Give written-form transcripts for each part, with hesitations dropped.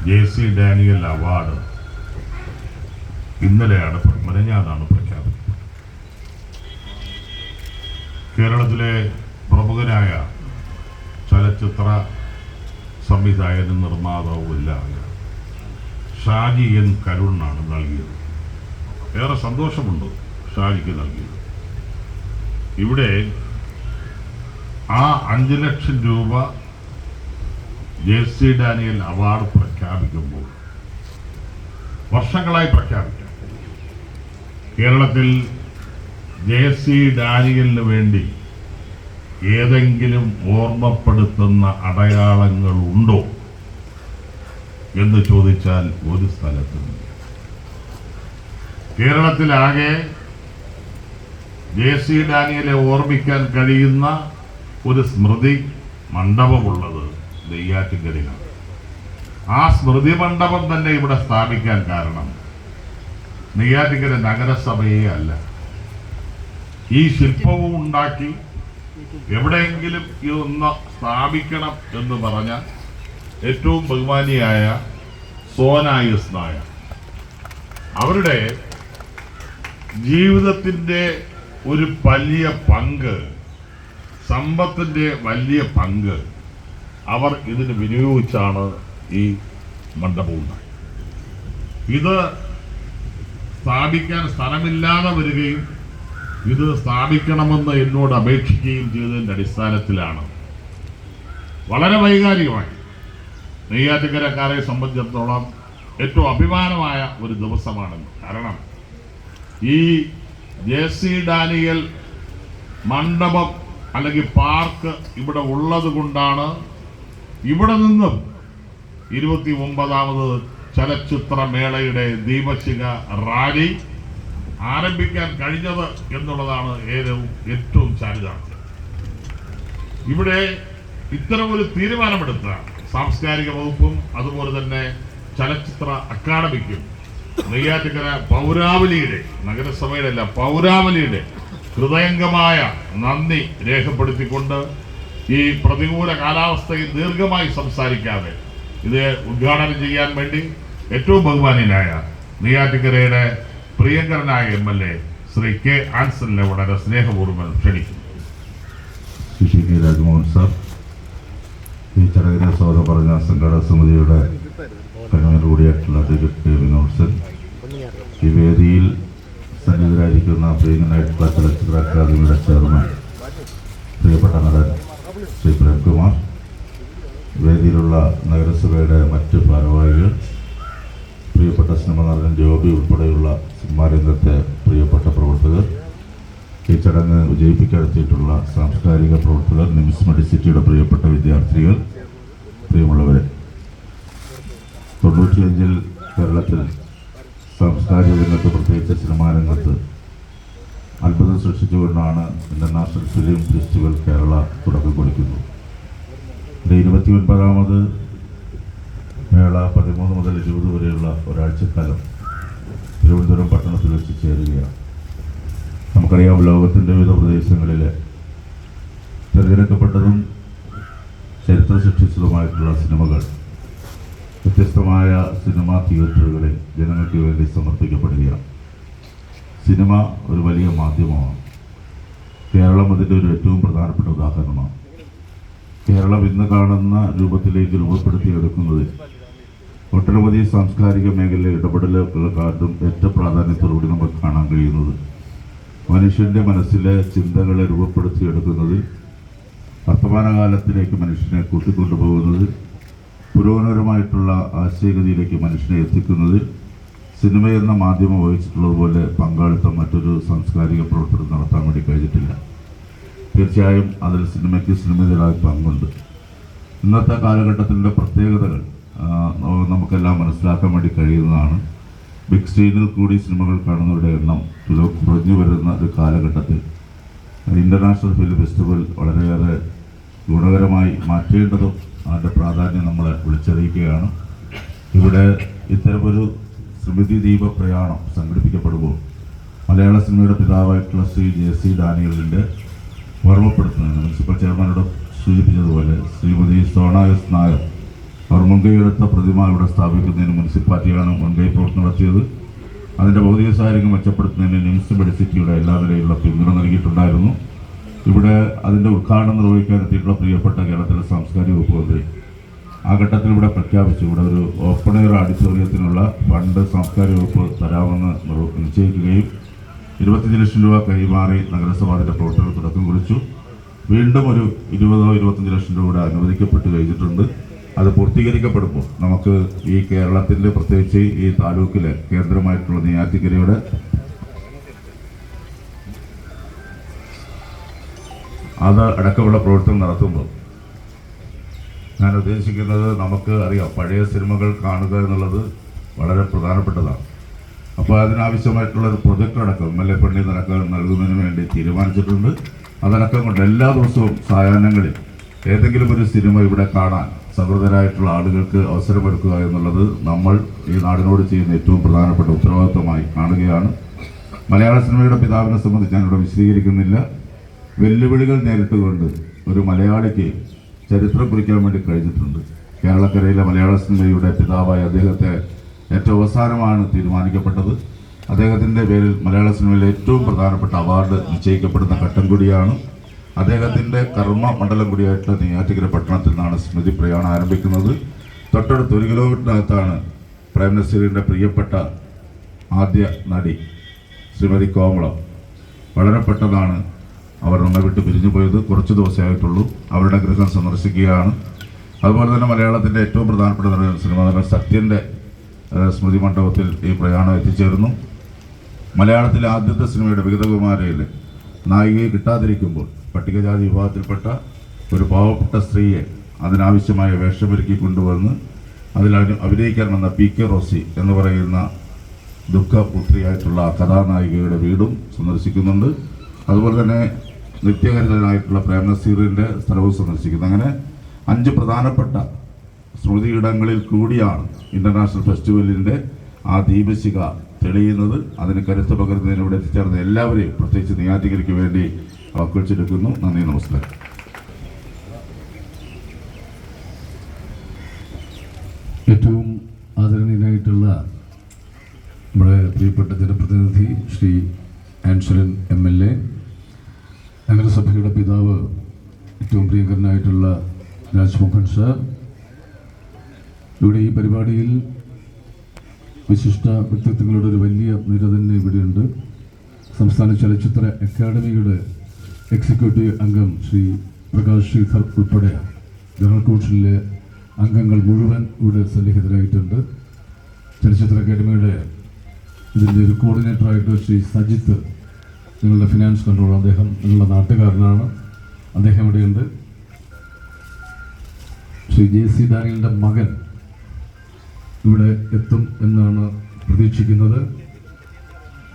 JC Daniel award ഇന്നലെയാണ് മെനഞ്ഞാന്നാണ് പ്രഖ്യാപിച്ചത്. കേരളത്തിലെ പ്രമുഖനായ ചലച്ചിത്ര സംവിധായകനും നിർമ്മാതാവുമെല്ലാം ഷാജി N. കരുണാണ് നൽകിയത്. ഏറെ സന്തോഷമുണ്ട് ഷാജിക്ക് നൽകിയത്. ഇവിടെ ആ 5 ലക്ഷം രൂപ JC ഡാനിയൽ അവാർഡ് പ്രഖ്യാപിക്കുമ്പോൾ വർഷങ്ങളായി പ്രഖ്യാപിക്കാം. കേരളത്തിൽ JC ഡാനിയലിന് വേണ്ടി ഏതെങ്കിലും ഓർമ്മപ്പെടുത്തുന്ന അടയാളങ്ങളുണ്ടോ എന്ന് ചോദിച്ചാൽ ഒരു സ്ഥലത്തും. കേരളത്തിലാകെ JC ഡാനിയലെ ഓർമ്മിക്കാൻ കഴിയുന്ന ഒരു സ്മൃതി മണ്ഡപമുള്ളത് നെയ്യാറ്റിൻകരയിലാണ്. ആ സ്മൃതി മണ്ഡപം തന്നെ ഇവിടെ സ്ഥാപിക്കാൻ കാരണം നെയ്യാറ്റിൻകര നഗരസഭയെ അല്ല. ഈ ശില്പവും ഉണ്ടാക്കി എവിടെയെങ്കിലും ഇതൊന്ന് സ്ഥാപിക്കണം എന്ന് പറഞ്ഞ ഏറ്റവും ബഹുമാനിയായ സോനായസ് നായർ അവരുടെ ജീവിതത്തിൻ്റെ ഒരു വലിയ പങ്ക്, സമ്പത്തിൻ്റെ വലിയ പങ്ക് അവർ ഇതിന് വിനിയോഗിച്ചാണ് ഈ മണ്ഡപം ഉണ്ടായത്. ഇത് സ്ഥാപിക്കാൻ സ്ഥലമില്ലാതെ വരികയും ഇത് സ്ഥാപിക്കണമെന്ന് എന്നോട് അപേക്ഷിക്കുകയും ചെയ്തതിൻ്റെ അടിസ്ഥാനത്തിലാണ് വളരെ വൈകാരികമായി നെയ്യാറ്റിൻകരക്കാരെ സംബന്ധിച്ചിടത്തോളം ഏറ്റവും അഭിമാനമായ ഒരു ദിവസമാണെന്ന്. കാരണം ഈ JC ഡാനിയൽ മണ്ഡപം അല്ലെങ്കിൽ പാർക്ക് ഇവിടെ ഉള്ളത് കൊണ്ടാണ് ഇവിടെ നിന്നും 29ാമത് ചലച്ചിത്രമേളയുടെ ദീപശിഖ റാലി ആരംഭിക്കാൻ കഴിഞ്ഞത് എന്നുള്ളതാണ് ഏറ്റവും ചാരിതാർത്ഥ്യം. ഇവിടെ ഇത്തരമൊരു തീരുമാനമെടുത്ത സാംസ്കാരിക വകുപ്പും അതുപോലെ തന്നെ ചലച്ചിത്ര അക്കാദമിക്കും നെയ്യാറ്റിൻകര പൗരാവലിയുടെ, നഗരസഭയുടെ അല്ല, പൗരാവലിയുടെ ഹൃദയംഗമായ നന്ദി രേഖപ്പെടുത്തിക്കൊണ്ട് ഈ പ്രതികൂല കാലാവസ്ഥയിൽ ദീർഘമായി സംസാരിക്കാതെ ഇത് ഉദ്ഘാടനം ചെയ്യാൻ വേണ്ടി ഏറ്റവും ബഹുമാന്യനായ നെയ്യാറ്റിൻകരയുടെ പ്രിയങ്കരനായ MLA ശ്രീ K. ആൻസണിനെ വളരെ സ്നേഹപൂർവ്വം ക്ഷണിക്കുന്നു. K. രാജ്മോഹൻ സാർ, ഈ ചടങ്ങിനെ സ്വാഗതം പറഞ്ഞ സംഘാടക സമിതിയുടെ കൺവീനർ കൂടിയായിട്ടുള്ള K. വിനോദ്, ഈ വേദിയിൽ സന്നിഹിതരായിരിക്കുന്ന പ്രിയങ്കരനായിട്ടുള്ള ചലച്ചിത്ര അക്കാദമിയുടെ ചെയർമാൻ പ്രിയപ്പെട്ട നടൻ ശ്രീ പ്രേംകുമാർ, വേദിയിലുള്ള നഗരസഭയുടെ മറ്റ് ഭാരവാഹികൾ, പ്രിയപ്പെട്ട സിനിമ നടൻ ജോബി ഉൾപ്പെടെയുള്ള സിനിമാ രംഗത്തെ പ്രിയപ്പെട്ട പ്രവർത്തകർ, ഈ ചടങ്ങ് വിജയിപ്പിക്കാനെത്തിയിട്ടുള്ള സാംസ്കാരിക പ്രവർത്തകർ, നിംസ് മെഡിസിറ്റിയുടെ പ്രിയപ്പെട്ട വിദ്യാർത്ഥികൾ, പ്രിയമുള്ളവരെ, 95-ൽ കേരളത്തിൽ സാംസ്കാരിക രംഗത്ത്, പ്രത്യേകിച്ച് സിനിമാ രംഗത്ത് അത്ഭുതം സൃഷ്ടിച്ചുകൊണ്ടാണ് ഇന്റർനാഷണൽ ഫിലിം ഫെസ്റ്റിവൽ കേരള തുടക്കം കുറിക്കുന്നത്. 29ാമത് മേള 13 മുതൽ 20 വരെയുള്ള ഒരാഴ്ചക്കാലം തിരുവനന്തപുരം പട്ടണത്തിൽ വെച്ച് ചേരുകയാണ്. നമുക്കറിയാം, ലോകത്തിൻ്റെ വിവിധ പ്രദേശങ്ങളിൽ തിരഞ്ഞെടുക്കപ്പെട്ടതും ചരിത്ര സൃഷ്ടിച്ചതുമായിട്ടുള്ള സിനിമകൾ വ്യത്യസ്തമായ സിനിമാ തിയേറ്ററുകളിൽ ജനങ്ങൾക്ക് വേണ്ടി സമർപ്പിക്കപ്പെടുകയാണ്. സിനിമ ഒരു വലിയ മാധ്യമമാണ്. കേരളം അതിൻ്റെ ഒരു ഏറ്റവും പ്രധാനപ്പെട്ട ഉദാഹരണമാണ്. കേരളം ഇന്ന് കാണുന്ന രൂപത്തിലേക്ക് രൂപപ്പെടുത്തിയെടുക്കുന്നതിൽ ഒട്ടനവധി സാംസ്കാരിക മേഖലയിലെ ഇടപെടലുകൾക്കാട്ടും ഏറ്റവും പ്രാധാന്യത്തോടുകൂടി നമുക്ക് കാണാൻ കഴിയുന്നത് മനുഷ്യൻ്റെ മനസ്സിലെ ചിന്തകളെ രൂപപ്പെടുത്തിയെടുക്കുന്നതിൽ, വർത്തമാനകാലത്തിലേക്ക് മനുഷ്യനെ കൂട്ടിക്കൊണ്ടുപോകുന്നത്, പുരോഗമനപരമായിട്ടുള്ള ആശയഗതിയിലേക്ക് മനുഷ്യനെ എത്തിക്കുന്നതിൽ സിനിമ എന്ന മാധ്യമം വഹിച്ചിട്ടുള്ളതുപോലെ പങ്കാളിത്തം മറ്റൊരു സാംസ്കാരിക പ്രവർത്തനം നടത്താൻ വേണ്ടി കഴിഞ്ഞിട്ടില്ല. തീർച്ചയായും അതിൽ സിനിമയ്ക്ക് പങ്കുണ്ട്. ഇന്നത്തെ കാലഘട്ടത്തിൻ്റെ പ്രത്യേകതകൾ നമുക്കെല്ലാം മനസ്സിലാക്കാൻ വേണ്ടി കഴിയുന്നതാണ്. ബിഗ് സ്ക്രീനിൽ കൂടി സിനിമകൾ കാണുന്നവരുടെ എണ്ണം കുറഞ്ഞു വരുന്ന ഒരു കാലഘട്ടത്തിൽ ഇൻ്റർനാഷണൽ ഫിലിം ഫെസ്റ്റിവൽ വളരെയേറെ ഗുണകരമായി മാറ്റേണ്ടതും അതിൻ്റെ പ്രാധാന്യം നമ്മളെ വിളിച്ചറിയിക്കുകയാണ്. ഇവിടെ ഇത്തരമൊരു സ്മൃതി ദീപ പ്രയാണം സംഘടിപ്പിക്കപ്പെടുമ്പോൾ മലയാള സിനിമയുടെ പിതാവായിട്ടുള്ള ശ്രീ JC ഡാനിയലിൻ്റെ ഓർമ്മപ്പെടുത്തുന്നത് മുനിസിപ്പൽ ചെയർമാനോട് സൂചിപ്പിച്ചതുപോലെ ശ്രീമതി സോനായസ് നായർ അവർ മുൻകൈയെടുത്ത പ്രതിമ ഇവിടെ സ്ഥാപിക്കുന്നതിന് മുനിസിപ്പാലിറ്റിയാണ് മുൻകൈ പ്രവർത്തനം നടത്തിയത്. അതിൻ്റെ ഭൗതിക സാഹചര്യം മെച്ചപ്പെടുത്തുന്നതിന് നിംസ് മെഡിസിറ്റിയുടെ എല്ലാ നിലയിലുള്ള പിന്തുണ നൽകിയിട്ടുണ്ടായിരുന്നു. ഇവിടെ അതിൻ്റെ ഉദ്ഘാടനം നിർവഹിക്കാനെത്തിയിട്ടുള്ള പ്രിയപ്പെട്ട കേരളത്തിലെ സാംസ്കാരിക വകുപ്പ് മന്ത്രി ആ ഘട്ടത്തിൽ ഇവിടെ പ്രഖ്യാപിച്ചു, ഇവിടെ ഒരു ഓപ്പൺ എയർ ഓഡിറ്റോറിയത്തിനുള്ള ഫണ്ട് സാംസ്കാരിക വകുപ്പ് തരാമെന്ന് നിശ്ചയിക്കുകയും 25 ലക്ഷം രൂപ കൈമാറി നഗരസഭ അതിൻ്റെ പ്രവർത്തനം തുടക്കം കുറിച്ചു. വീണ്ടും ഒരു 20-25 ലക്ഷം രൂപ കൂടെ അനുവദിക്കപ്പെട്ട് കഴിഞ്ഞിട്ടുണ്ട്. അത് പൂർത്തീകരിക്കപ്പെടുമ്പോൾ നമുക്ക് ഈ കേരളത്തിൻ്റെ പ്രത്യേകിച്ച് ഈ താലൂക്കിലെ കേന്ദ്രമായിട്ടുള്ള നെയ്യാറ്റിൻകരയുടെ അത് അടക്കമുള്ള പ്രവർത്തനം നടത്തുമ്പോൾ ഞാൻ ഉദ്ദേശിക്കുന്നത്, നമുക്ക് അറിയാം പഴയ സിനിമകൾ കാണുക എന്നുള്ളത് വളരെ പ്രധാനപ്പെട്ടതാണ്. അപ്പോൾ അതിനാവശ്യമായിട്ടുള്ള ഒരു പ്രൊജക്ട് അടക്കം MLA ഫണ്ടിൽ നൽകുന്നതിന് വേണ്ടി തീരുമാനിച്ചിട്ടുണ്ട്. അതടക്കം കൊണ്ട് എല്ലാ ദിവസവും സായാഹ്നങ്ങളിൽ ഏതെങ്കിലും ഒരു സിനിമ ഇവിടെ കാണാൻ സഹൃദരായിട്ടുള്ള ആളുകൾക്ക് അവസരമൊരുക്കുക എന്നുള്ളത് നമ്മൾ ഈ നാടിനോട് ചെയ്യുന്ന ഏറ്റവും പ്രധാനപ്പെട്ട ഉത്തരവാദിത്വമായി കാണുകയാണ്. മലയാള സിനിമയുടെ പിതാവിനെ സംബന്ധിച്ച് ഞാനിവിടെ വിശദീകരിക്കുന്നില്ല. വെല്ലുവിളികൾ നേരിട്ടുകൊണ്ട് ഒരു മലയാളിക്ക് ചരിത്രം കുറിക്കാൻ വേണ്ടി കഴിഞ്ഞിട്ടുണ്ട്. കേരളക്കരയിലെ മലയാള സിനിമയുടെ പിതാവായ അദ്ദേഹത്തെ ഏറ്റവും അവസാനമാണ് തീരുമാനിക്കപ്പെട്ടത്. അദ്ദേഹത്തിൻ്റെ പേരിൽ മലയാള സിനിമയിലെ ഏറ്റവും പ്രധാനപ്പെട്ട അവാർഡ് നിശ്ചയിക്കപ്പെടുന്ന ഘട്ടം കൂടിയാണ്. അദ്ദേഹത്തിൻ്റെ കർമ്മ മണ്ഡലം കൂടിയായിട്ട് നെയ്യാറ്റിൻകര പട്ടണത്തിൽ നിന്നാണ് സ്മൃതി പ്രയാണം ആരംഭിക്കുന്നത്. തൊട്ടടുത്ത് 1 കിലോമീറ്ററിനകത്താണ് പ്രേം നസീറിൻ്റെ പ്രിയപ്പെട്ട ആദ്യ നടി ശ്രീമതി കോമളം. വളരെ പെട്ടെന്നാണ് അവർ നമ്മെ വിട്ട് പിരിഞ്ഞു പോയത്. കുറച്ച് ദിവസമായിട്ടുള്ളൂ. അവരുടെ ഗൃഹം സന്ദർശിക്കുകയാണ്. അതുപോലെ തന്നെ മലയാളത്തിൻ്റെ ഏറ്റവും പ്രധാനപ്പെട്ട സിനിമാ നടൻ സത്യൻ്റെ സ്മൃതി മണ്ഡപത്തിൽ ഈ പ്രയാണം എത്തിച്ചേർന്നു. മലയാളത്തിലെ ആദ്യത്തെ സിനിമയുടെ വിഗതകുമാരയിൽ നായികയെ കിട്ടാതിരിക്കുമ്പോൾ പട്ടികജാതി വിഭാഗത്തിൽപ്പെട്ട ഒരു പാവപ്പെട്ട സ്ത്രീയെ അതിനാവശ്യമായ വേഷമൊരുക്കി കൊണ്ടുവന്ന് അതിൽ അഭിനയിക്കാൻ വന്ന PK റോസി എന്ന് പറയുന്ന ദുഃഖപുത്രിയായിട്ടുള്ള കഥാനായികയുടെ വീടും സന്ദർശിക്കുന്നുണ്ട്. അതുപോലെ തന്നെ നിത്യഹരിതനായിട്ടുള്ള പ്രേം നസീറിൻ്റെ സ്ഥലവും സന്ദർശിക്കുന്നു. അങ്ങനെ 5 പ്രധാനപ്പെട്ട സ്മൃതിയിടങ്ങളിൽ കൂടിയാണ് ഇൻ്റർനാഷണൽ ഫെസ്റ്റിവലിൻ്റെ ആ ദീപശിഖ തെളിയുന്നത്. അതിന് കരുത്ത് പകരുന്നതിന് ഇവിടെ എത്തിച്ചേർന്ന എല്ലാവരെയും പ്രത്യേകിച്ച് നെയ്യാറ്റിൻകരയ്ക്ക് വേണ്ടി വാക്കുവെച്ചെടുക്കുന്നു. നന്ദി, നമസ്കാരം. ഏറ്റവും ആദരണീയനായിട്ടുള്ള നമ്മുടെ പ്രിയപ്പെട്ട ജനപ്രതിനിധി ശ്രീ ആൻസലൻ MLA, നഗരസഭയുടെ പിതാവ് ഏറ്റവും പ്രിയങ്കരനായിട്ടുള്ള രാജ്മോഹൻ സാർ, ഇവിടെ ഈ പരിപാടിയിൽ വിശിഷ്ട വ്യക്തിത്വങ്ങളുടെ ഒരു വലിയ നിര തന്നെ ഇവിടെയുണ്ട്. സംസ്ഥാന ചലച്ചിത്ര അക്കാദമിയുടെ എക്സിക്യൂട്ടീവ് അംഗം ശ്രീ പ്രകാശ് ശ്രീധർ ഉൾപ്പെടെ ജനറൽ കൗൺസിലിലെ അംഗങ്ങൾ മുഴുവൻ ഇവിടെ സന്നിഹിതരായിട്ടുണ്ട്. ചലച്ചിത്ര അക്കാദമിയുടെ ഇതിൻ്റെ ഒരു കോർഡിനേറ്ററായിട്ട് ശ്രീ സജിത്ത്, നിങ്ങളുടെ ഫിനാൻസ് കൺട്രോളർ, അദ്ദേഹം നിങ്ങളുടെ നാട്ടുകാരനാണ്, അദ്ദേഹം ഇവിടെയുണ്ട്. ശ്രീ JC ഡാനിയലിൻ്റെ മകൻ ഇവിടെ എത്തും എന്നാണ് പ്രതീക്ഷിക്കുന്നത്.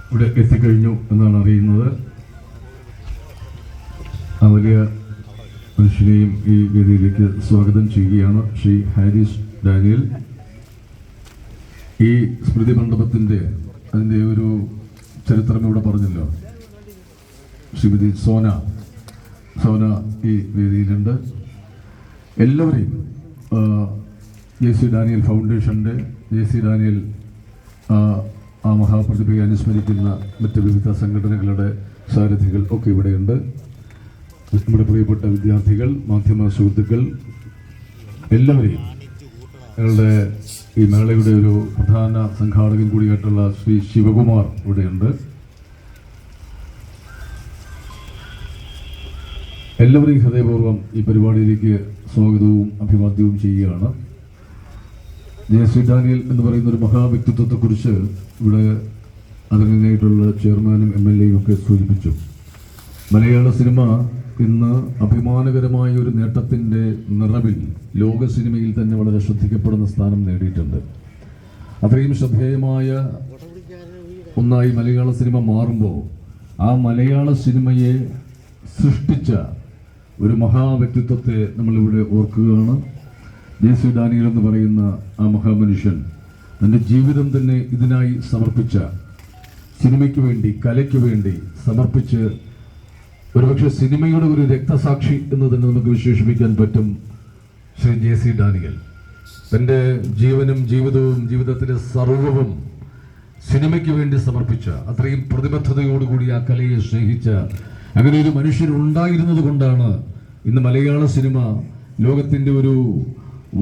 ഇവിടെ എത്തിക്കഴിഞ്ഞു എന്നാണ് അറിയുന്നത്. ആ വലിയ മനുഷ്യനെയും ഈ വേദിയിലേക്ക് സ്വാഗതം ചെയ്യുകയാണ്. ശ്രീ ഹാരിസ് ഡാനിയൽ. ഈ സ്മൃതി മണ്ഡപത്തിൻ്റെ അതിൻ്റെ ഒരു ചരിത്രം ഇവിടെ പറഞ്ഞല്ലോ. ശ്രീമതി സോന ഈ വേദിയിലുണ്ട്. എല്ലാവരെയും JC ഡാനിയൽ ഫൗണ്ടേഷൻ്റെ JC ഡാനിയൽ ആ മഹാപ്രതിഭയെ അനുസ്മരിക്കുന്ന മറ്റ് വിവിധ സംഘടനകളുടെ സാരഥികൾ ഒക്കെ ഇവിടെയുണ്ട്. നമ്മുടെ പ്രിയപ്പെട്ട വിദ്യാർത്ഥികൾ, മാധ്യമ സുഹൃത്തുക്കൾ, എല്ലാവരെയും ഞങ്ങളുടെ ഈ മേളയുടെ ഒരു പ്രധാന സംഘാടകൻ കൂടിയായിട്ടുള്ള ശ്രീ ശിവകുമാർ ഇവിടെയുണ്ട്. എല്ലാവരെയും ഹൃദയപൂർവ്വം ഈ പരിപാടിയിലേക്ക് സ്വാഗതവും അഭിവാദ്യവും ചെയ്യുകയാണ്. JC ഡാനിയൽ എന്ന് പറയുന്ന ഒരു മഹാവ്യക്തിത്വത്തെക്കുറിച്ച് ഇവിടെ അതിനായിട്ടുള്ള ചെയർമാനും MLAയും ഒക്കെ സൂചിപ്പിച്ചു. മലയാള സിനിമ ഇന്ന് അഭിമാനകരമായ ഒരു നേട്ടത്തിൻ്റെ നിറവിൽ ലോക സിനിമയിൽ തന്നെ വളരെ ശ്രദ്ധിക്കപ്പെടുന്ന സ്ഥാനം നേടിയിട്ടുണ്ട്. അത്രയും ശ്രദ്ധേയമായ ഒന്നായി മലയാള സിനിമ മാറുമ്പോൾ ആ മലയാള സിനിമയെ സൃഷ്ടിച്ച ഒരു മഹാവ്യക്തിത്വത്തെ നമ്മളിവിടെ ഓർക്കുകയാണ്. JC ഡാനിയൽ എന്ന് പറയുന്ന ആ മഹാമനുഷ്യൻ തൻ്റെ ജീവിതം തന്നെ ഇതിനായി സമർപ്പിച്ച, സിനിമയ്ക്ക് വേണ്ടി, കലയ്ക്ക് വേണ്ടി സമർപ്പിച്ച് ഒരുപക്ഷെ സിനിമയുടെ ഒരു രക്തസാക്ഷി എന്ന് തന്നെ നമുക്ക് വിശേഷിപ്പിക്കാൻ പറ്റും ശ്രീ JC ഡാനിയൽ. തൻ്റെ ജീവനും ജീവിതവും ജീവിതത്തിലെ സർവവും സിനിമയ്ക്ക് വേണ്ടി സമർപ്പിച്ച, അത്രയും പ്രതിബദ്ധതയോടുകൂടി ആ കലയെ സ്നേഹിച്ച അങ്ങനെ ഒരു മനുഷ്യരുണ്ടായിരുന്നത് കൊണ്ടാണ് ഇന്ന് മലയാള സിനിമ ലോകത്തിൻ്റെ ഒരു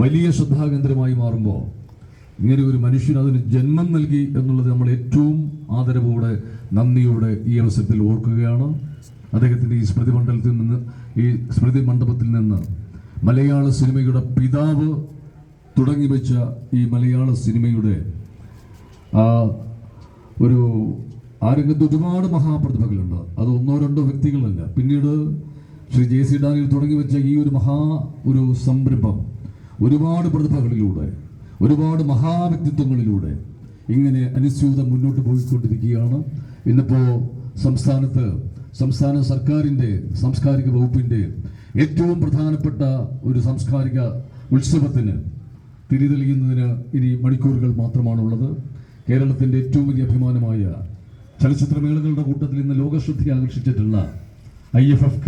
വലിയ ശ്രദ്ധാകേന്ദ്രമായി മാറുമ്പോൾ ഇങ്ങനെ ഒരു മനുഷ്യൻ അതിന് ജന്മം നൽകി എന്നുള്ളത് നമ്മൾ ഏറ്റവും ആദരവോടെ നന്ദിയോടെ ഈ അവസരത്തിൽ ഓർക്കുകയാണ്. അദ്ദേഹത്തിൻ്റെ ഈ സ്മൃതി മണ്ഡപത്തിൽ നിന്ന് മലയാള സിനിമയുടെ പിതാവ് തുടങ്ങി വെച്ച ഈ മലയാള സിനിമയുടെ ആ രംഗത്ത് ഒരുപാട് മഹാപ്രതിഭകളുണ്ട്. അത് ഒന്നോ രണ്ടോ വ്യക്തികളല്ല. പിന്നീട് ശ്രീ JC ഡാനിയൽ തുടങ്ങി വെച്ച ഈ ഒരു സംരംഭം ഒരുപാട് പ്രതിഭകളിലൂടെ, ഒരുപാട് മഹാവ്യക്തിത്വങ്ങളിലൂടെ ഇങ്ങനെ അനുസ്യൂതം മുന്നോട്ട് പോയിക്കൊണ്ടിരിക്കുകയാണ്. ഇന്നിപ്പോൾ സംസ്ഥാന സർക്കാരിൻ്റെ സാംസ്കാരിക വകുപ്പിൻ്റെ ഏറ്റവും പ്രധാനപ്പെട്ട ഒരു സാംസ്കാരിക ഉത്സവത്തിന് തിരിതെളിയുന്നതിന് ഇനി മണിക്കൂറുകൾ മാത്രമാണുള്ളത്. കേരളത്തിൻ്റെ ഏറ്റവും വലിയ അഭിമാനമായ ചലച്ചിത്രമേളകളുടെ കൂട്ടത്തിൽ ഇന്ന് ലോകശ്രദ്ധ ആകർഷിച്ചിട്ടുള്ള IFFK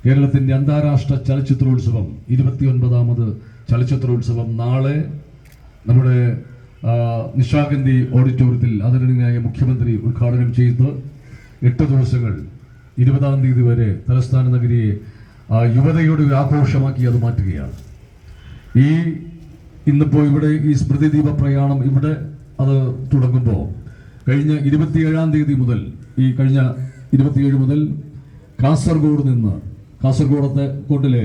കേരളത്തിൻ്റെ അന്താരാഷ്ട്ര ചലച്ചിത്രോത്സവം 29ാമത് ചലച്ചിത്രോത്സവം നാളെ നമ്മുടെ നിശാഗന്ധി ഓഡിറ്റോറിയത്തിൽ ആദരണീയനായ മുഖ്യമന്ത്രി ഉദ്ഘാടനം ചെയ്ത് 8 ദിവസങ്ങൾ 20-ാം തീയതി വരെ തലസ്ഥാന നഗരിയെ യുവതയുടെ ഒരു ആഘോഷമാക്കി അത് മാറ്റുകയാണ്. ഇന്നിപ്പോൾ ഇവിടെ ഈ സ്മൃതി ദീപ പ്രയാണം ഇവിടെ അത് തുടങ്ങുമ്പോൾ കഴിഞ്ഞ 27-ാം തീയതി മുതൽ കഴിഞ്ഞ 27 മുതൽ കാസർഗോഡിലെ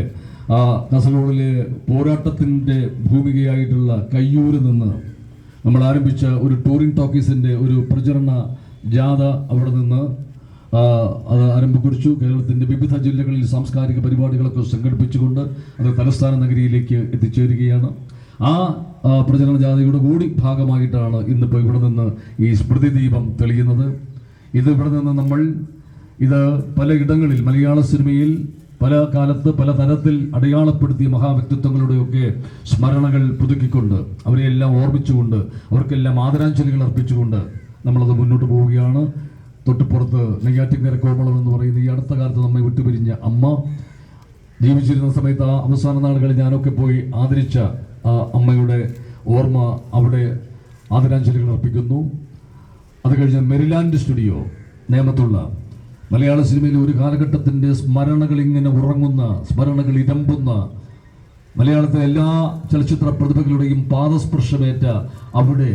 പോരാട്ടത്തിൻ്റെ ഭൂമികയായിട്ടുള്ള കയ്യൂരിൽ നിന്ന് നമ്മൾ ആരംഭിച്ച ഒരു ടൂറിംഗ് ടോക്കീസിൻ്റെ ഒരു പ്രചരണ ജാഥ അവിടെ നിന്ന് അത് ആരംഭം കുറിച്ചു. കേരളത്തിൻ്റെ വിവിധ ജില്ലകളിൽ സാംസ്കാരിക പരിപാടികളൊക്കെ സംഘടിപ്പിച്ചുകൊണ്ട് അത് തലസ്ഥാന നഗരിയിലേക്ക് എത്തിച്ചേരുകയാണ്. ആ പ്രചരണ ജാഥയുടെ കൂടി ഭാഗമായിട്ടാണ് ഇന്നിപ്പോൾ ഇവിടെ നിന്ന് ഈ സ്മൃതി ദീപം തെളിയുന്നത്. ഇവിടെ നിന്ന് ഇത് പലയിടങ്ങളിൽ മലയാള സിനിമയിൽ പല കാലത്ത് പല തരത്തിൽ അടയാളപ്പെടുത്തിയ മഹാവ്യക്തിത്വങ്ങളുടെയൊക്കെ സ്മരണകൾ പുതുക്കിക്കൊണ്ട് അവരെയെല്ലാം ഓർമ്മിച്ചുകൊണ്ട് അവർക്കെല്ലാം ആദരാഞ്ജലികൾ അർപ്പിച്ചുകൊണ്ട് നമ്മളത് മുന്നോട്ട് പോവുകയാണ്. തൊട്ടുപുറത്ത് നെയ്യാറ്റിൻകര കോമളം എന്ന് പറയുന്ന ഈ അടുത്ത കാലത്ത് നമ്മെ വിട്ടുപിരിഞ്ഞ അമ്മ ജീവിച്ചിരുന്ന സമയത്ത് ആ അവസാന നാളുകളിൽ ഞാനൊക്കെ പോയി ആദരിച്ച ആ അമ്മയുടെ ഓർമ്മ അവിടെ ആദരാഞ്ജലികൾ അർപ്പിക്കുന്നു. അത് കഴിഞ്ഞ് മെരിലാൻഡ് സ്റ്റുഡിയോ നേമത്തുള്ള മലയാള സിനിമയിലെ ഒരു കാലഘട്ടത്തിൻ്റെ സ്മരണകൾ ഇങ്ങനെ ഉറങ്ങുന്ന, സ്മരണകൾ ഇരമ്പുന്ന, മലയാളത്തിലെ എല്ലാ ചലച്ചിത്ര പ്രതിഭകളുടെയും പാദസ്പർശമേറ്റ അവിടെ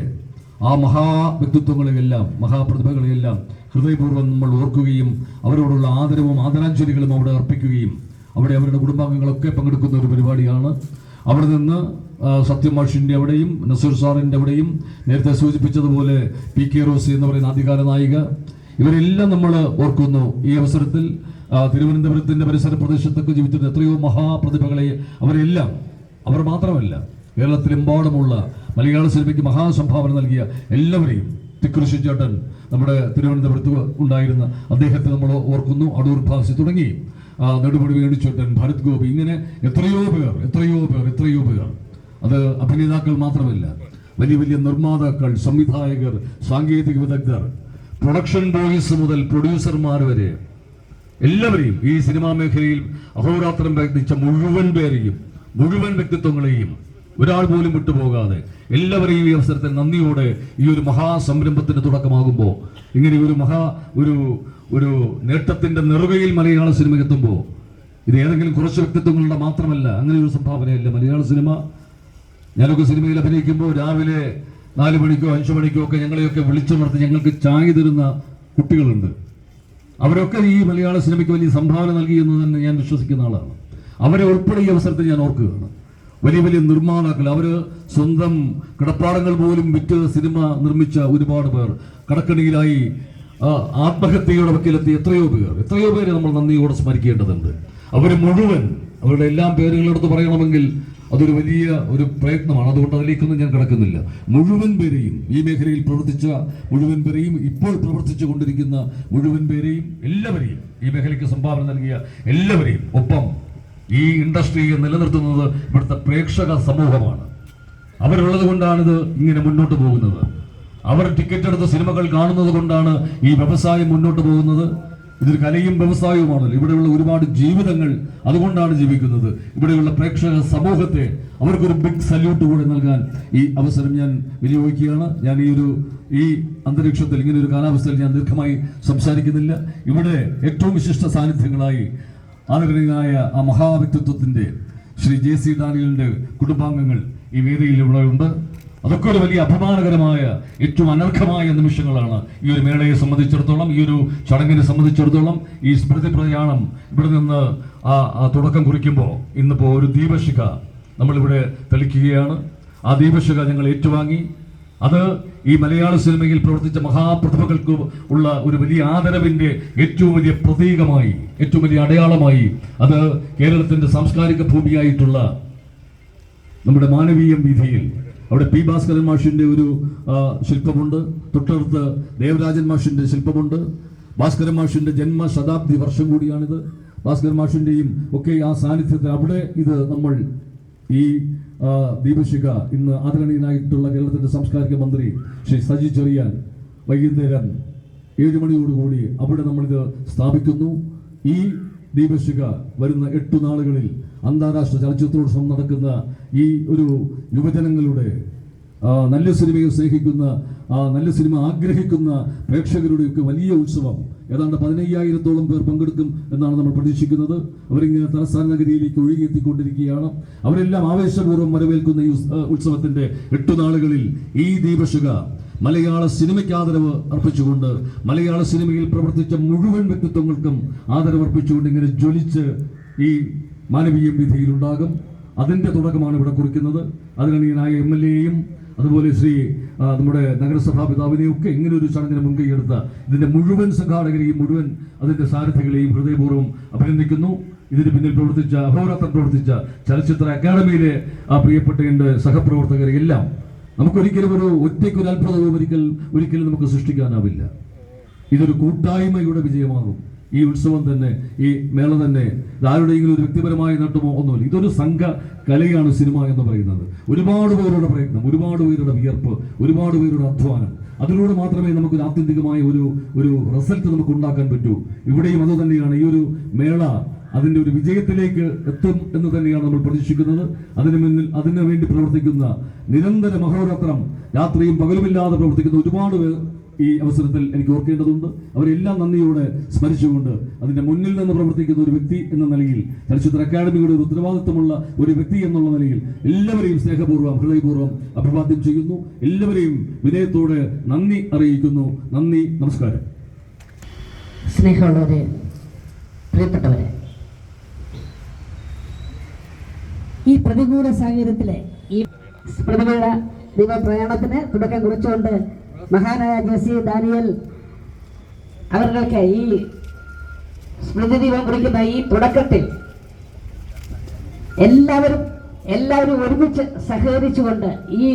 ആ മഹാവ്യക്തിത്വങ്ങളെയെല്ലാം മഹാപ്രതിഭകളെയെല്ലാം ഹൃദയപൂർവ്വം നമ്മൾ ഓർക്കുകയും അവരോടുള്ള ആദരവും ആദരാഞ്ജലികളും അവിടെ അർപ്പിക്കുകയും അവിടെ അവരുടെ കുടുംബാംഗങ്ങളൊക്കെ പങ്കെടുക്കുന്ന ഒരു പരിപാടിയാണ്. അവിടെ നിന്ന് സത്യം മാഷിൻ്റെ അവിടെയും നസീർ സാറിൻ്റെ അവിടെയും നേരത്തെ സൂചിപ്പിച്ചതുപോലെ PK റോസി എന്ന് പറയുന്ന ആദ്യകാല നായിക, ഇവരെല്ലാം നമ്മൾ ഓർക്കുന്നു. ഈ അവസരത്തിൽ തിരുവനന്തപുരത്തിൻ്റെ പരിസര പ്രദേശത്തൊക്കെ ജീവിച്ചിരുന്ന എത്രയോ മഹാപ്രതിഭകളെ അവരെല്ലാം, അവർ മാത്രമല്ല കേരളത്തിലെമ്പാടുമുള്ള മലയാള സിനിമയ്ക്ക് മഹാസംഭാവന നൽകിയ എല്ലാവരെയും, തിക്കുറിശി ചേട്ടൻ നമ്മുടെ തിരുവനന്തപുരത്ത് ഉണ്ടായിരുന്ന അദ്ദേഹത്തെ നമ്മൾ ഓർക്കുന്നു. അടൂർ ഭാസി തുടങ്ങി നെടുമുടി വേണിച്ചേട്ടൻ, ഭരത് ഗോപി, ഇങ്ങനെ എത്രയോ പേർ. അത് അഭിനേതാക്കൾ മാത്രമല്ല, വലിയ വലിയ നിർമ്മാതാക്കൾ, സംവിധായകർ, സാങ്കേതിക വിദഗ്ധർ, പ്രൊഡക്ഷൻ ബോയ്സ് മുതൽ പ്രൊഡ്യൂസർമാർ വരെ എല്ലാവരെയും ഈ സിനിമാ മേഖലയിൽ അഹോരാത്രം പ്രയത്നിച്ച മുഴുവൻ വ്യക്തിത്വങ്ങളെയും ഒരാൾ പോലും വിട്ടുപോകാതെ എല്ലാവരെയും ഈ അവസരത്തിൽ നന്ദിയോടെ ഈ ഒരു മഹാസംരംഭത്തിന് തുടക്കമാകുമ്പോൾ, ഇങ്ങനെ ഒരു നേട്ടത്തിന്റെ നെറുകയിൽ മലയാള സിനിമ എത്തുമ്പോൾ ഇത് ഏതെങ്കിലും കുറച്ച് വ്യക്തിത്വങ്ങളുടെ മാത്രമല്ല, അങ്ങനെ ഒരു സംഭാവനയല്ല. മലയാള സിനിമ, ഞാനൊക്കെ സിനിമയിൽ അഭിനയിക്കുമ്പോൾ രാവിലെ 4 മണിക്കോ 5 മണിക്കോ ഒക്കെ ഞങ്ങളെയൊക്കെ വിളിച്ചുണർത്തി ഞങ്ങൾക്ക് ചായ തരുന്ന കുട്ടികളുണ്ട്. അവരൊക്കെ ഈ മലയാള സിനിമയ്ക്ക് വലിയ സംഭാവന നൽകി എന്ന് തന്നെ ഞാൻ വിശ്വസിക്കുന്ന ആളാണ്. അവരെ ഉൾപ്പെടെ ഈ അവസരത്തിൽ ഞാൻ ഓർക്കുകയാണ്. വലിയ നിർമ്മാതാക്കൾ, അവർ സ്വന്തം കിടപ്പാടങ്ങൾ പോലും വിറ്റ് സിനിമ നിർമ്മിച്ച ഒരുപാട് പേർ, കടക്കണിയിലായി ആത്മഹത്യയുടെ വക്കിലെത്തിയ എത്രയോ പേരെ നമ്മൾ നന്ദിയോടെ സ്മരിക്കേണ്ടതുണ്ട്. അവർ മുഴുവൻ, അവരുടെ എല്ലാം പേരുകളെടുത്ത് പറയണമെങ്കിൽ അതൊരു വലിയ ഒരു പ്രയത്നമാണ്. അതുകൊണ്ട് അതിലേക്കൊന്നും ഞാൻ കിടക്കുന്നില്ല. മുഴുവൻ പേരെയും, ഈ മേഖലയിൽ പ്രവർത്തിച്ച മുഴുവൻ പേരെയും, ഇപ്പോൾ പ്രവർത്തിച്ചു കൊണ്ടിരിക്കുന്ന മുഴുവൻ പേരെയും, എല്ലാവരെയും, ഈ മേഖലയ്ക്ക് സംഭാവന നൽകിയ എല്ലാവരെയും, ഒപ്പം ഈ ഇൻഡസ്ട്രിയെ നിലനിർത്തുന്നത് ഇവിടുത്തെ പ്രേക്ഷക സമൂഹമാണ്. അവരുള്ളത് കൊണ്ടാണിത് ഇങ്ങനെ മുന്നോട്ട് പോകുന്നത്. അവർ ടിക്കറ്റ് എടുത്ത് സിനിമകൾ കാണുന്നത് കൊണ്ടാണ് ഈ വ്യവസായം മുന്നോട്ട് പോകുന്നത്. ഇതൊരു കലയും വ്യവസായവുമാണല്ലോ. ഇവിടെയുള്ള ഒരുപാട് ജീവിതങ്ങൾ അതുകൊണ്ടാണ് ജീവിക്കുന്നത്. ഇവിടെയുള്ള പ്രേക്ഷക സമൂഹത്തെ അവർക്കൊരു ബിഗ് സല്യൂട്ട് കൂടെ നൽകാൻ ഈ അവസരം ഞാൻ വിനിയോഗിക്കുകയാണ്. ഞാൻ ഈ അന്തരീക്ഷത്തിൽ, ഇങ്ങനെ ഒരു കാലാവസ്ഥയിൽ ഞാൻ ദീർഘമായി സംസാരിക്കുന്നില്ല. ഇവിടെ ഏറ്റവും വിശിഷ്ട സാന്നിധ്യങ്ങളായി ആദരണീയനായ ആ മഹാവ്യക്തിത്വത്തിന്റെ ശ്രീ JC ഡാനിയലിന്റെ കുടുംബാംഗങ്ങൾ ഈ വേദിയിൽ ഇവിടെ ഉണ്ട്. അതൊക്കെ ഒരു വലിയ അപമാനകരമായ, ഏറ്റവും അനർഘമായ നിമിഷങ്ങളാണ് ഈ ഒരു മേളയെ സംബന്ധിച്ചിടത്തോളം, ഈ ഒരു ചടങ്ങിനെ സംബന്ധിച്ചിടത്തോളം. ഈ സ്മൃതി പ്രയാണം ഇവിടെ നിന്ന് തുടക്കം കുറിക്കുമ്പോൾ ഇന്നിപ്പോൾ ഒരു ദീപശിഖ നമ്മളിവിടെ തെളിക്കുകയാണ്. ആ ദീപശിഖ ഞങ്ങൾ ഏറ്റുവാങ്ങി. അത് ഈ മലയാള സിനിമയിൽ പ്രവർത്തിച്ച മഹാപ്രതിഭകൾക്ക് ഉള്ള ഒരു വലിയ ആദരവിന്റെ ഏറ്റവും വലിയ പ്രതീകമായി, ഏറ്റവും വലിയ അടയാളമായി അത് കേരളത്തിന്റെ സാംസ്കാരിക ഭൂമിയായിട്ടുള്ള നമ്മുടെ മാനവീയം വീഥിയിൽ അവിടെ P. ഭാസ്കരൻ മാഷിന്റെ ഒരു ശില്പമുണ്ട്. തൊട്ടടുത്ത് ദേവരാജൻ മാഷിന്റെ ശില്പമുണ്ട്. ഭാസ്കരൻ മാഷിന്റെ ജന്മശതാബ്ദി വർഷം കൂടിയാണിത്. ഭാസ്കരൻ മാഷിന്റെയും ഒക്കെ ആ സാന്നിധ്യത്തിൽ അവിടെ ഇത് നമ്മൾ ഈ ദീപശിഖ ഇന്ന് ആദരണീയനായിട്ടുള്ള കേരളത്തിന്റെ സാംസ്കാരിക മന്ത്രി ശ്രീ സജി ചെറിയാൻ വൈകുന്നേരം 7 മണിയോടുകൂടി അവിടെ നമ്മളിത് സ്ഥാപിക്കുന്നു. ഈ ദീപശിഖ വരുന്ന 8 നാളുകളിൽ അന്താരാഷ്ട്ര ചലച്ചിത്രോത്സവം നടക്കുന്ന ഈ ഒരു യുവജനങ്ങളുടെ നല്ല സിനിമയെ സ്നേഹിക്കുന്ന, നല്ല സിനിമ ആഗ്രഹിക്കുന്ന പ്രേക്ഷകരുടെയൊക്കെ വലിയ ഉത്സവം. ഏതാണ്ട് 15,000-ഓളം പേർ പങ്കെടുക്കും എന്നാണ് നമ്മൾ പ്രതീക്ഷിക്കുന്നത്. അവരിങ്ങനെ തലസ്ഥാന നഗരിയിലേക്ക് ഒഴുകിയെത്തിക്കൊണ്ടിരിക്കുകയാണ്. അവരെല്ലാം ആവേശപൂർവ്വം വരവേൽക്കുന്ന ഈ ഉത്സവത്തിന്റെ 8 നാളുകളിൽ ഈ ദീപശിഖ മലയാള സിനിമയ്ക്ക് ആദരവ് അർപ്പിച്ചുകൊണ്ട്, മലയാള സിനിമയിൽ പ്രവർത്തിച്ച മുഴുവൻ വ്യക്തിത്വങ്ങൾക്കും ആദരവ് അർപ്പിച്ചുകൊണ്ട് ഇങ്ങനെ ജ്വലിച്ച് ഈ മാനവീയം വീഥിയിലുണ്ടാകും. അതിന്റെ തുടക്കമാണ് ഇവിടെ കുറിക്കുന്നത്. ആദരണീയനായ MLA-യും അതുപോലെ നമ്മുടെ നഗരസഭാ പിതാവിനെയും ഒക്കെ ഇങ്ങനെ ഒരു ചടങ്ങിന് മുൻകൈയെടുത്ത ഇതിന്റെ മുഴുവൻ സംഘാടകരെയും മുഴുവൻ അതിന്റെ സാരഥികളെയും ഹൃദയപൂർവ്വം അഭിനന്ദിക്കുന്നു. ഇതിന് പിന്നിൽ പ്രവർത്തിച്ച, അഹോരാത്രം പ്രവർത്തിച്ച ചലച്ചിത്ര അക്കാദമിയിലെ പ്രിയപ്പെട്ട എൻ്റെ സഹപ്രവർത്തകരെ എല്ലാം നമുക്കൊരിക്കലും ഒറ്റയ്ക്കൊരു അത്ഭുതവും ഒരിക്കലും നമുക്ക് സൃഷ്ടിക്കാനാവില്ല. ഇതൊരു കൂട്ടായ്മയുടെ വിജയമാകും. ഈ ഉത്സവം തന്നെ, ഈ മേള തന്നെ ആരുടെയെങ്കിലും ഒരു വ്യക്തിപരമായ നേട്ടമോ ഒന്നുമില്ല. ഇതൊരു സംഘ കലയാണ് സിനിമ എന്ന് പറയുന്നത്. ഒരുപാട് പേരുടെ പ്രയത്നം, ഒരുപാട് പേരുടെ വിയർപ്പ്, ഒരുപാട് പേരുടെ അധ്വാനം, അതിലൂടെ മാത്രമേ നമുക്കൊരു ആത്യന്തികമായ ഒരു റിസൾട്ട് നമുക്ക് ഉണ്ടാക്കാൻ പറ്റൂ. ഇവിടെയും അത് തന്നെയാണ്. ഈ ഒരു മേള അതിന്റെ ഒരു വിജയത്തിലേക്ക് എത്തും എന്ന് തന്നെയാണ് നമ്മൾ പ്രതീക്ഷിക്കുന്നത്. അതിനു വേണ്ടി പ്രവർത്തിക്കുന്ന, നിരന്തര അഹോരാത്രം രാത്രിയും പകലുമില്ലാതെ പ്രവർത്തിക്കുന്ന ഒരുപാട് പേർ ഈ അവസരത്തിൽ എനിക്ക് ഓർക്കേണ്ടതുണ്ട്. അവരെല്ലാം നന്ദിയോടെ സ്മരിച്ചുകൊണ്ട് അതിന്റെ മുന്നിൽ നിന്ന് പ്രവർത്തിക്കുന്ന ഒരു വ്യക്തി എന്ന നിലയിൽ, ചലച്ചിത്ര അക്കാദമിയുടെ ഒരു ഉത്തരവാദിത്വമുള്ള ഒരു വ്യക്തി എന്നുള്ള നിലയിൽ എല്ലാവരെയും സ്നേഹപൂർവ്വം, ഹൃദയപൂർവ്വം അഭിവാദ്യം ചെയ്യുന്നു. എല്ലാവരെയും വിനയത്തോടെ നന്ദി അറിയിക്കുന്നു. നന്ദി, നമസ്കാരം. സ്നേഹമുള്ളവരെ, പ്രിയപ്പെട്ടവരെ, ഈ പ്രതികൂല സാഹചര്യത്തിലെ ഈ സ്മൃതികളുടെ ദീപപ്രയാണത്തിന് തുടക്കം കുറിച്ചുകൊണ്ട് മഹാനായ JC ഡാനിയൽ അവർക്ക് ഈ സ്മൃതി ദീപം കുറിക്കുന്ന ഈ തുടക്കത്തിൽ എല്ലാവരും ഒരുമിച്ച് സഹകരിച്ചുകൊണ്ട് ഈ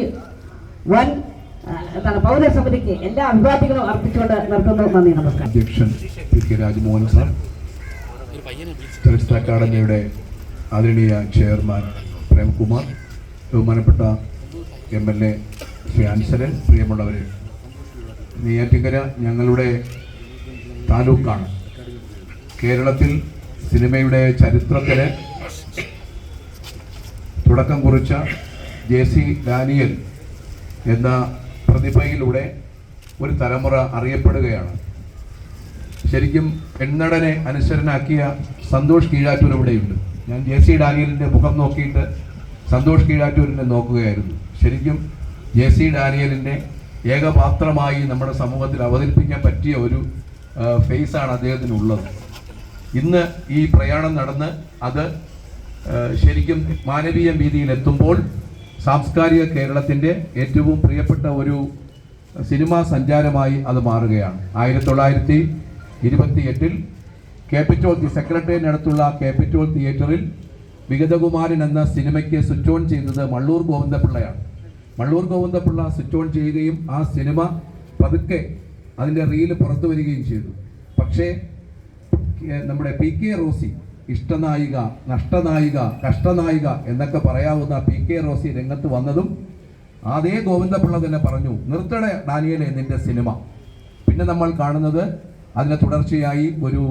വൻ പൗരസമിതിക്ക് എല്ലാ അഭിവാദ്യങ്ങളും അർപ്പിച്ചുകൊണ്ട് നിർത്തുന്നു. നന്ദി, നമസ്കാരം. അധ്യക്ഷൻ PK രാജ്മോഹൻ സാർ, ചലച്ചിത്ര അക്കാദമിയുടെ ആദരണീയ ചെയർമാൻ പ്രേംകുമാർ, ബഹുമാനപ്പെട്ട MLA ശ്രീ അൻസരൻ, പ്രിയമുള്ളവരെ, നെയ്യാറ്റിൻകര ഞങ്ങളുടെ താലൂക്കാണ്. കേരളത്തിൽ സിനിമയുടെ ചരിത്രത്തിന് തുടക്കം കുറിച്ച JC ഡാനിയൽ എന്ന പ്രതിഭയിലൂടെ ഒരു തലമുറ അറിയപ്പെടുകയാണ്. ശരിക്കും പെണ്ണടനെ അനുസരണാക്കിയ സന്തോഷ് കീഴാറ്റൂർ ഇവിടെയുണ്ട്. ഞാൻ JC ഡാനിയലിൻ്റെ മുഖം നോക്കിയിട്ട് സന്തോഷ് കീഴാറ്റൂരിനെ നോക്കുകയായിരുന്നു. ശരിക്കും JC ഡാനിയലിൻ്റെ ഏകപാത്രമായി നമ്മുടെ സമൂഹത്തിൽ അവതരിപ്പിക്കാൻ പറ്റിയ ഒരു ഫേസാണ് അദ്ദേഹത്തിനുള്ളത്. ഇന്ന് ഈ പ്രയാണം നടന്ന് അത് ശരിക്കും മാനവീയ വീതിയിലെത്തുമ്പോൾ സാംസ്കാരിക കേരളത്തിൻ്റെ ഏറ്റവും പ്രിയപ്പെട്ട ഒരു സിനിമാ സഞ്ചാരമായി അത് മാറുകയാണ്. 1928 ക്യാപിറ്റോൾ സെക്രട്ടേറിയറ്റിനടുത്തുള്ള ക്യാപിറ്റോൾ തിയേറ്ററിൽ വിഗതകുമാരൻ എന്ന സിനിമയ്ക്ക് സ്വിച്ച് ഓൺ ചെയ്തത് മള്ളൂർ ഗോവിന്ദപിള്ളയാണ്. മള്ളൂർ ഗോവിന്ദപിള്ള സ്വിച്ച് ഓൺ ചെയ്യുകയും ആ സിനിമ പതുക്കെ അതിൻ്റെ റീല് പുറത്തു വരികയും ചെയ്തു. പക്ഷേ നമ്മുടെ PK റോസി, ഇഷ്ടനായിക, നഷ്ടനായിക, കഷ്ടനായിക എന്നൊക്കെ പറയാവുന്ന PK റോസി രംഗത്ത് വന്നതും അതേ ഗോവിന്ദപിള്ള തന്നെ പറഞ്ഞു, നിർത്തണേ ഡാനിയലെ നിന്റെ സിനിമ. പിന്നെ നമ്മൾ കാണുന്നത് അതിന് തുടർച്ചയായി ഒരു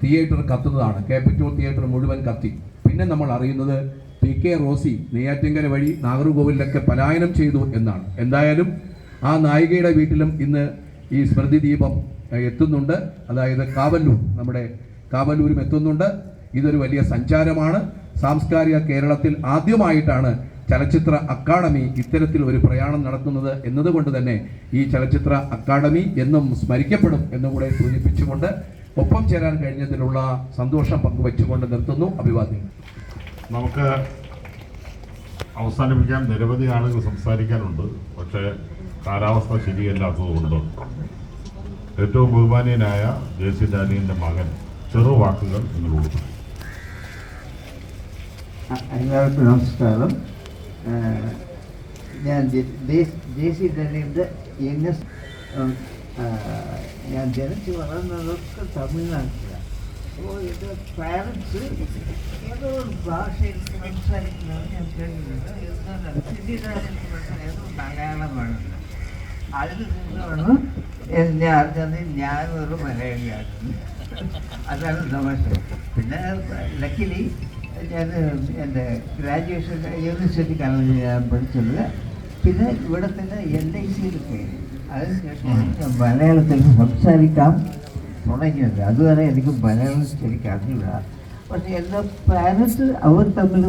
തിയേറ്റർ കത്തുന്നതാണ്. ക്യാപിറ്റോൾ തിയേറ്റർ മുഴുവൻ കത്തി. പിന്നെ നമ്മൾ അറിയുന്നത് PK റോസി നെയ്യാറ്റിൻകര വഴി നാഗർകോവിലൊക്കെ പലായനം ചെയ്തു എന്നാണ്. എന്തായാലും ആ നായികയുടെ വീട്ടിലും ഇന്ന് ഈ സ്മൃതി ദീപം എത്തുന്നുണ്ട്. അതായത് കാവല്ലൂർ, നമ്മുടെ കാവല്ലൂരും എത്തുന്നുണ്ട്. ഇതൊരു വലിയ സഞ്ചാരമാണ്. സാംസ്കാരിക കേരളത്തിൽ ആദ്യമായിട്ടാണ് ചലച്ചിത്ര അക്കാദമി ഇത്തരത്തിൽ ഒരു പ്രയാണം നടത്തുന്നത് എന്നതുകൊണ്ട് തന്നെ ഈ ചലച്ചിത്ര അക്കാദമി എന്നും സ്മരിക്കപ്പെടും എന്നുകൂടെ സൂചിപ്പിച്ചുകൊണ്ട് ഒപ്പം ചേരാൻ കഴിഞ്ഞതിലുള്ള സന്തോഷം പങ്കുവച്ചുകൊണ്ട് നിർത്തുന്നു. അഭിവാദ്യം. നമുക്ക് അവസാനിപ്പിക്കാൻ നിരവധി ആളുകൾ സംസാരിക്കാനുണ്ട്. പക്ഷേ കാലാവസ്ഥ ശരിയല്ലാത്തതുകൊണ്ട് ഏറ്റവും ബഹുമാനീയനായ JC ഡാനിയലിൻ്റെ മകൻ ചെറുവാക്കുകൾ നിങ്ങളോട് പറയും. എല്ലാവർക്കും നമസ്കാരം. ഞാൻ JC ഡാനിയലിൻ്റെ യങ്ങസ്റ്റ്. ഞാൻ ജനിച്ച് വളർന്നതൊക്കെ തമിഴ്നാട്ടിലാണ്. അപ്പോൾ എൻ്റെ പാരൻസ് ഏതോ ഒരു ഭാഷയിൽ സംസാരിക്കുന്നത് ഞാൻ കേട്ടിട്ടുണ്ട്. എന്നാൽ സിദ്ധിദാനിയൽ മലയാളമാണ്. അതിൽ നിന്നാണ് എന്നെ അറിഞ്ഞത് ഞാനൊരു മലയാളിയാണ്. അതാണ് തമാശ. പിന്നെ ലക്കിലി ഞാൻ എൻ്റെ ഗ്രാജുവേഷൻ യൂണിവേഴ്സിറ്റി കോളേജിൽ ഞാൻ പഠിച്ചത്. പിന്നെ ഇവിടെ തന്നെ LICയിൽ കയറി. അതിനുശേഷം ഞാൻ മലയാളത്തിൽ സംസാരിക്കാൻ തുടങ്ങിയത്. അതുവരെ എനിക്ക് മലയാളം ശരിക്കും അറിയില്ല. പക്ഷേ എൻ്റെ പാരൻസ് അവർ തമ്മിൽ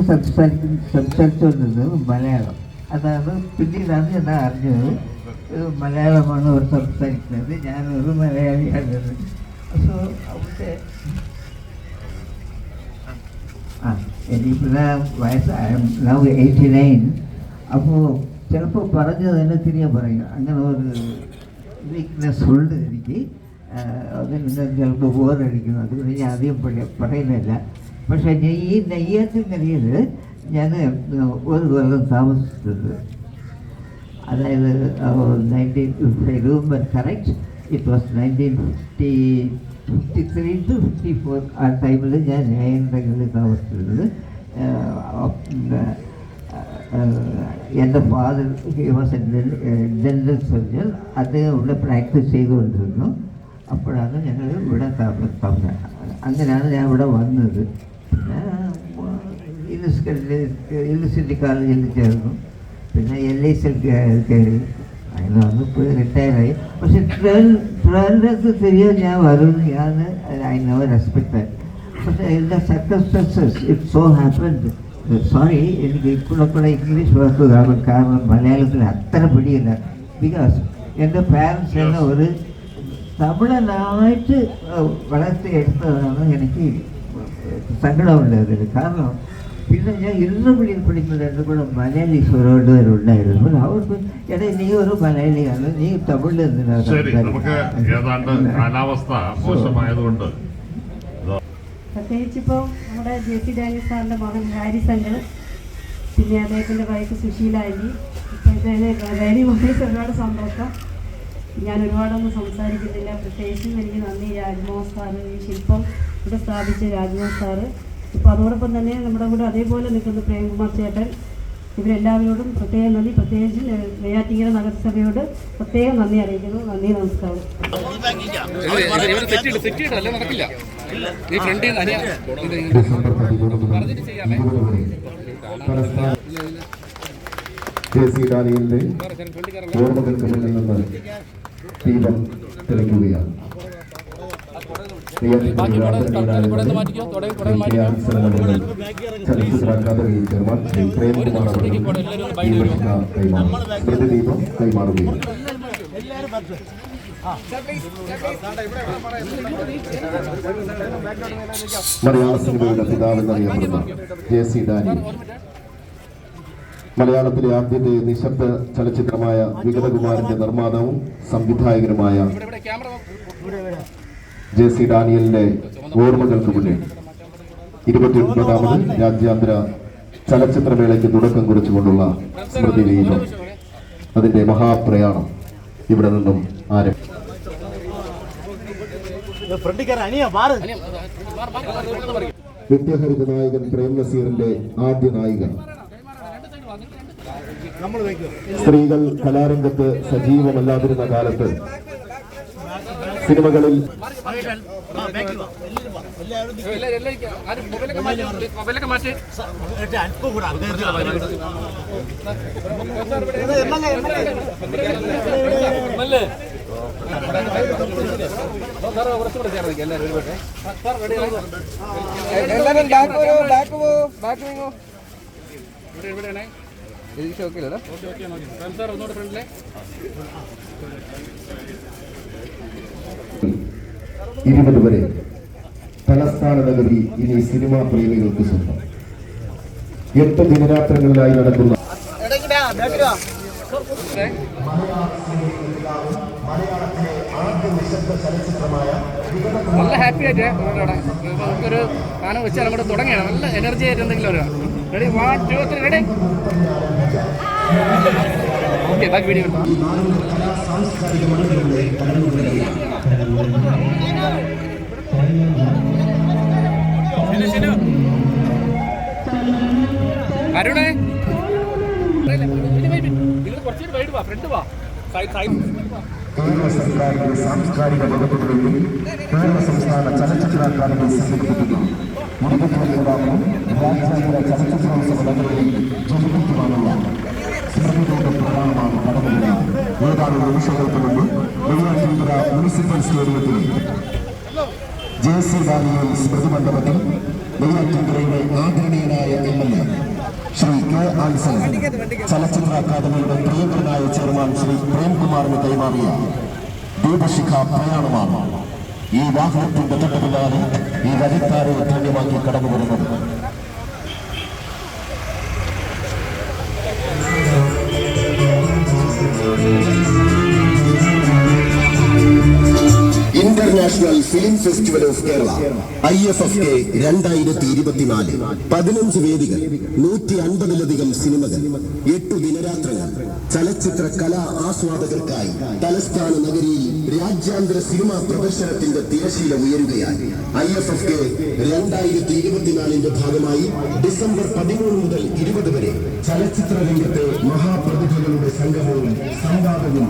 സംസാരിച്ചുകൊണ്ടിരുന്നത് മലയാളം. അതാണ് പിന്നീടാണ് ഞാൻ അറിഞ്ഞത് മലയാളമാണ് അവർ സംസാരിക്കുന്നത്. ഞാനൊരു മലയാളിയാണ്. സോ അവിടെ എനിക്കിപ്പോൾ വയസ്സ് 89. അപ്പോൾ ചിലപ്പോൾ പറഞ്ഞത് തന്നെ തിരികെ പറയും. അങ്ങനെ ഒരു വീക്ക്നെസ് ഉണ്ട് എനിക്ക്. അതിന് ചിലപ്പോൾ ബോറടിക്കുന്നു. അതുകൊണ്ട് ഞാൻ അധികം പറയുന്നില്ല. പക്ഷേ ഈ നെയ്യാറ്റിൻകരയിൽ ഞാൻ ഒരു കൊല്ലം താമസിച്ചിട്ടുണ്ട്. അതായത് 1954 കറക്റ്റ്, ഇറ്റ് വാസ് 1953 to 54 ആ ടൈമിൽ ഞാൻ നെയ്യാറ്റിൻകരയിൽ താമസിച്ചിട്ടുണ്ട്. എൻ്റെ ഫാദർ വാസ് ഡെന്റൽ സർജൻ. അദ്ദേഹം ഇവിടെ പ്രാക്ടീസ് ചെയ്തുകൊണ്ടിരുന്നു. അപ്പോഴാണ് ഞങ്ങൾ ഇവിടെ താമസം. അങ്ങനെയാണ് ഞാൻ ഇവിടെ വന്നത്. പിന്നെ യൂണിവേഴ്സിറ്റി കോളേജിൽ ചേർന്നു. പിന്നെ LICയിൽ കയറി. അങ്ങനെ വന്ന് ഇപ്പോൾ റിട്ടയറായി. പക്ഷെ ട്രെയിനിനകത്ത് തിരികെ ഞാൻ വരുന്നതാണ്. I never expected. പക്ഷേ എൻ്റെ circumstances it so happened. Sorry, എനിക്ക് ഇപ്പോഴൊക്കെ ഇംഗ്ലീഷ് വാക്കുകൾ കാരണം മലയാളത്തിൽ അത്ര പിടിയില്ല. ബിക്കോസ് എൻ്റെ പാരൻസ് എന്നെ ഒരു തമിഴനായിട്ട് വളർത്തി എടുത്തതാണ് എനിക്ക് സങ്കടമുണ്ടായത്. കാരണം പിന്നെ ഞാൻ ഇരുന്നപടിയിൽ പഠിക്കുന്ന രണ്ടും കൂടെ മലയാളി സ്വരോടുവരുണ്ടായിരുന്നു. അവർക്ക് എടാ നീ ഒരു മലയാളിയാണ്, നീ തമിഴിൽ എന്തിനാണ്? നമുക്ക് ഏതാണ്ട് കാലാവസ്ഥ മോശമായതുകൊണ്ട് പ്രത്യേകിച്ചിപ്പോൾ നമ്മുടെ JC ഡാനിയൽ സാറിൻ്റെ മകൻ ഹാരിസ് അങ്കിൾ, പിന്നെ അദ്ദേഹത്തിൻ്റെ വൈഫ് സുശീല ആൻറ്റി, ഇപ്പോഴത്തെ ഡാനി മഹേഷ്, ഒരുപാട് സന്തോഷം. ഞാൻ ഒരുപാടൊന്നും സംസാരിക്കുന്നില്ല. പ്രത്യേകിച്ചും എനിക്ക് നന്ദി രാജ്മോഹൻ സാറ്, ഈ ശില്പം ഇവിടെ സ്ഥാപിച്ച രാജ്മോഹൻ സാറ്. ഇപ്പോൾ അതോടൊപ്പം തന്നെ നമ്മുടെ കൂടെ അതേപോലെ നിൽക്കുന്ന പ്രേംകുമാർ ചേട്ടൻ, ഇവരെല്ലാവരോടും പ്രത്യേകം നന്ദി. പ്രത്യേകിച്ച് നെയ്യാറ്റിൻകര നഗരസഭയോട് പ്രത്യേകം നന്ദി അറിയിക്കുന്നു. നന്ദി, നമസ്കാരം. JC ഡാനിയലിന്റെ ഓർമ്മകൾക്ക് മുന്നിൽ നിന്ന് ദീപം തെളിക്കുകയാണ്. ചലച്ചിത്ര അക്കാദമി ചെയർമാൻ ശ്രീ പ്രേംകുമാർ സ്മൃതി ദീപം കൈമാറുകയാണ്. മലയാള സിനിമയുടെ പിതാവെന്നറിയപ്പെടുന്ന JC ഡാനിയൽ മലയാളത്തിലെ ആദ്യത്തെ നിശബ്ദ ചലച്ചിത്രമായ വിഗതകുമാരന്റെ നിർമ്മാതാവും സംവിധായകനുമായ JC ഡാനിയലിന്റെ ഓർമ്മകൾക്ക് മുന്നിൽ 29ാമത് രാജ്യാന്തര ചലച്ചിത്രമേളയ്ക്ക് തുടക്കം കുറിച്ചുകൊണ്ടുള്ള സ്മൃതി ദീപം, അതിന്റെ മഹാപ്രയാണം ഇവിടെ നിന്നും ആരംഭിച്ചു. നിത്യഹരിത നായകൻ പ്രേം നസീറിന്റെ ആദ്യ നായിക. സ്ത്രീകൾ കലാരംഗത്ത് സജീവമല്ലാതിരുന്ന കാലത്ത് സിനിമകളിൽ ഇരുപത് വരെ തലസ്ഥാന നഗരി ഇനി സിനിമാ പ്രേമികൾക്ക് സ്വന്തം. 8 ദിനരാത്രങ്ങളിലായി നടക്കുന്ന നല്ല ഹാപ്പി ആയിട്ട് നമുക്കൊരു സാധനം വെച്ചാൽ അങ്ങോട്ട് തുടങ്ങിയാണ്. നല്ല എനർജി ആയിട്ട് എന്തെങ്കിലും ഒരു ready 1 2 3 ready okay back video അരുണേ നിങ്ങൾ കുറച്ച് വൈഡ് വാ ഫ്രണ്ട് വാ കേരള സർക്കാരിന്റെ സാംസ്കാരിക വകുപ്പുകളിലും കേരള സംസ്ഥാന ചലച്ചിത്ര അക്കാദമി സംഘടിപ്പിക്കുന്ന മുരുകപ്പുഴയുണ്ടാകും രാജ്യാന്തര ചലച്ചിത്രോത്സവങ്ങളിൽ ജ്വലിപ്പിക്കുവാനുള്ള സ്മൃതികളുടെ പ്രധാനമാണ് കടന്നുകൂടി. ഏതാനും നിമിഷങ്ങൾക്ക് മുമ്പ് നെയ്യാറ്റിൻകര മുനിസിപ്പൽ സ്റ്റേഡിയത്തിൽ JC ബാലിയൻ സ്മൃതി മണ്ഡപത്തിൽ നെയ്യാറ്റിൻകരയുടെ ആദരണീയനായ MLA ശ്രീ K. ആൻസൺ ചലച്ചിത്ര അക്കാദമിയുടെ പ്രിയങ്കരനായ ചെയർമാൻ ശ്രീ പ്രേംകുമാറിന് കൈമാറിയ ദീപശിഖ പ്രയാണമാണ് ഈ വാഹനത്തിന്റെ തൊട്ടുപിന്നാലെ ഈ വരിക്കാരെ ധന്യമാക്കി കടന്നു വരുന്നത്. International film festival of Kerala IFFK 2024 15 വേദികൾ 150-ലധികം സിനിമകൾ 8 ദിനരാത്രങ്ങൾ ചലച്ചിത്ര കലാ ആസ്വാദകർക്കായി തലസ്ഥാന നഗരിയിൽ രാജ്യാന്തര സിനിമാ പ്രദർശനത്തിന്റെ തിരശീല ഉയരുകയായി. IFFK 2024 ഭാഗമായി ഡിസംബർ 13 മുതൽ 20 വരെ ചലച്ചിത്ര രംഗത്തെ മഹാപ്രതിഭകളുടെ സംഗമവും സംവാദവും